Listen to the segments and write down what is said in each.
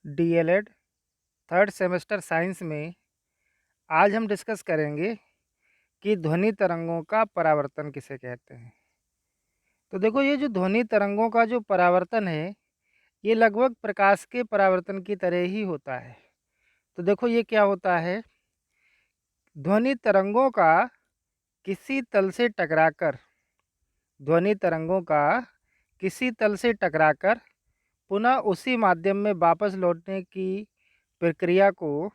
DElEd third semester science में आज हम डिस्कस करेंगे कि ध्वनि तरंगों का परावर्तन किसे कहते हैं। तो देखो, ये जो ध्वनि तरंगों का जो परावर्तन है, ये लगभग प्रकाश के परावर्तन की तरह ही होता है। तो देखो, ये क्या होता है, ध्वनि तरंगों का किसी तल से टकराकर ध्वनि तरंगों का किसी तल से टकराकर पुनः उसी माध्यम में वापस लौटने की प्रक्रिया को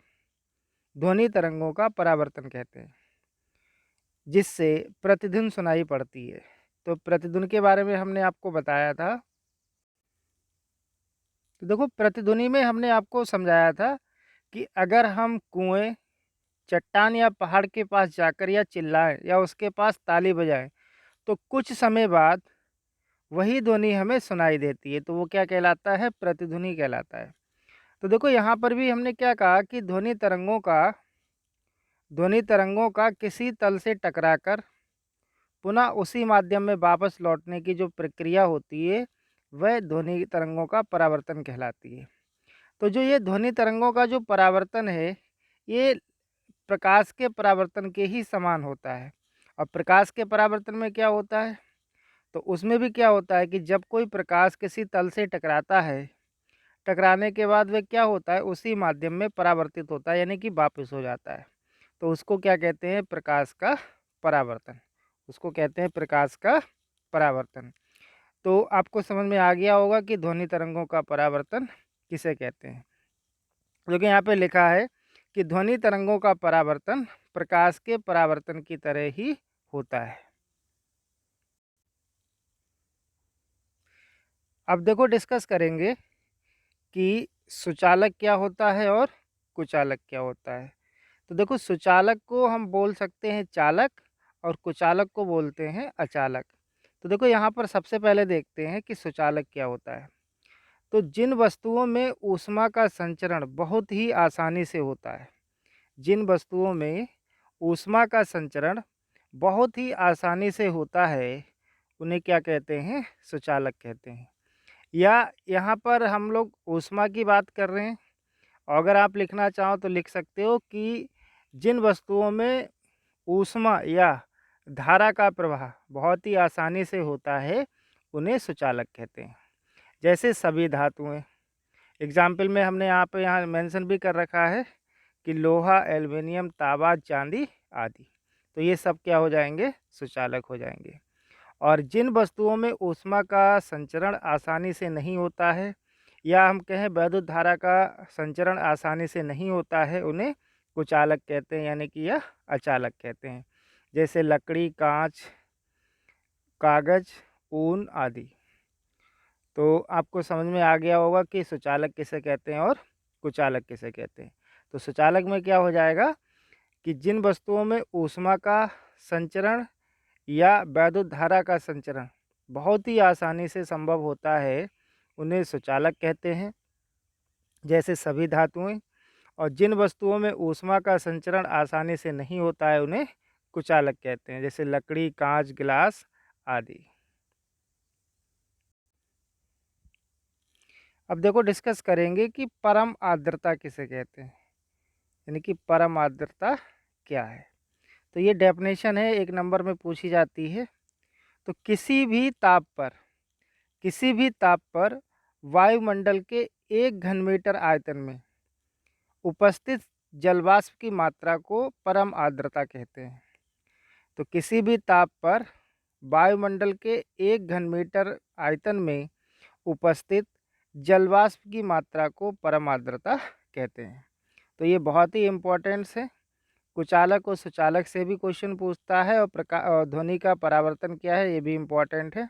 ध्वनि तरंगों का परावर्तन कहते हैं, जिससे प्रतिध्वनि सुनाई पड़ती है। तो प्रतिध्वनि के बारे में हमने आपको बताया था। तो देखो, प्रतिध्वनि में हमने आपको समझाया था कि अगर हम कुएं, चट्टान या पहाड़ के पास जाकर या चिल्लाएं या उसके पास ताली बजाएं, तो कुछ समय बाद वही ध्वनि हमें सुनाई देती है। तो वो क्या कहलाता है? प्रतिध्वनि कहलाता है। तो देखो, यहाँ पर भी हमने क्या कहा कि ध्वनि तरंगों का किसी तल से टकराकर पुनः उसी माध्यम में वापस लौटने की जो प्रक्रिया होती है, वह ध्वनि तरंगों का परावर्तन कहलाती है। तो जो ये ध्वनि तरंगों का जो परावर्तन है, ये प्रकाश के परावर्तन के ही समान होता है। अब प्रकाश के परावर्तन में क्या होता है, तो उसमें भी क्या होता है कि जब कोई प्रकाश किसी तल से टकराता है, टकराने के बाद वह क्या होता है, उसी माध्यम में परावर्तित होता है, यानी कि वापस हो जाता है। तो उसको क्या कहते हैं? प्रकाश का परावर्तन। उसको कहते हैं प्रकाश का परावर्तन। तो आपको समझ में आ गया होगा कि ध्वनि तरंगों का परावर्तन किसे कहते हैं। जो कि यहाँ पे लिखा है कि ध्वनि तरंगों का परावर्तन प्रकाश के परावर्तन की तरह ही होता है। अब देखो, डिस्कस करेंगे कि सुचालक क्या होता है और कुचालक क्या होता है। तो देखो, सुचालक को हम बोल सकते हैं चालक और कुचालक को बोलते हैं अचालक। तो देखो, यहाँ पर सबसे पहले देखते हैं कि सुचालक क्या होता है। तो जिन वस्तुओं में ऊष्मा का संचरण बहुत ही आसानी से होता है, जिन वस्तुओं में ऊष्मा का संचरण बहुत ही आसानी से होता है, उन्हें क्या कहते हैं? सुचालक कहते हैं। या यहाँ पर हम लोग ऊष्मा की बात कर रहे हैं, अगर आप लिखना चाहो तो लिख सकते हो कि जिन वस्तुओं में ऊष्मा या धारा का प्रवाह बहुत ही आसानी से होता है, उन्हें सुचालक कहते हैं। जैसे सभी धातुएं, एग्जाम्पल में हमने यहाँ मेंशन भी कर रखा है कि लोहा, एल्युमिनियम, तांबा, चांदी आदि। तो ये सब क्या हो जाएंगे? सुचालक हो जाएंगे। और जिन वस्तुओं में ऊष्मा का संचरण आसानी से नहीं होता है, या हम कहें वैद्युत धारा का संचरण आसानी से नहीं होता है, उन्हें कुचालक कहते हैं, यानी कि यह अचालक कहते हैं। जैसे लकड़ी, कांच, कागज, ऊन आदि। तो आपको समझ में आ गया होगा कि सुचालक किसे कहते हैं और कुचालक किसे कहते हैं। तो सुचालक में क्या हो जाएगा कि जिन वस्तुओं में ऊष्मा का संचरण या वैद्युत धारा का संचरण बहुत ही आसानी से संभव होता है, उन्हें सुचालक कहते हैं, जैसे सभी धातुएं। और जिन वस्तुओं में ऊष्मा का संचरण आसानी से नहीं होता है, उन्हें कुचालक कहते हैं, जैसे लकड़ी, कांच, गिलास आदि। अब देखो, डिस्कस करेंगे कि परम आर्द्रता किसे कहते हैं, यानी कि परम आर्द्रता क्या है। तो ये डेफिनेशन है, 1 नंबर में पूछी जाती है। तो किसी भी ताप पर वायुमंडल के 1 घनमीटर आयतन में उपस्थित जलवाष्प की मात्रा को परम आर्द्रता कहते हैं। तो किसी भी ताप पर वायुमंडल के 1 घनमीटर आयतन में उपस्थित जलवाष्प की मात्रा को परम आर्द्रता कहते हैं। तो ये बहुत ही इम्पोर्टेंट है। कुचालक और सुचालक से भी क्वेश्चन पूछता है, और ध्वनि का परावर्तन क्या है, ये भी इम्पोर्टेंट है।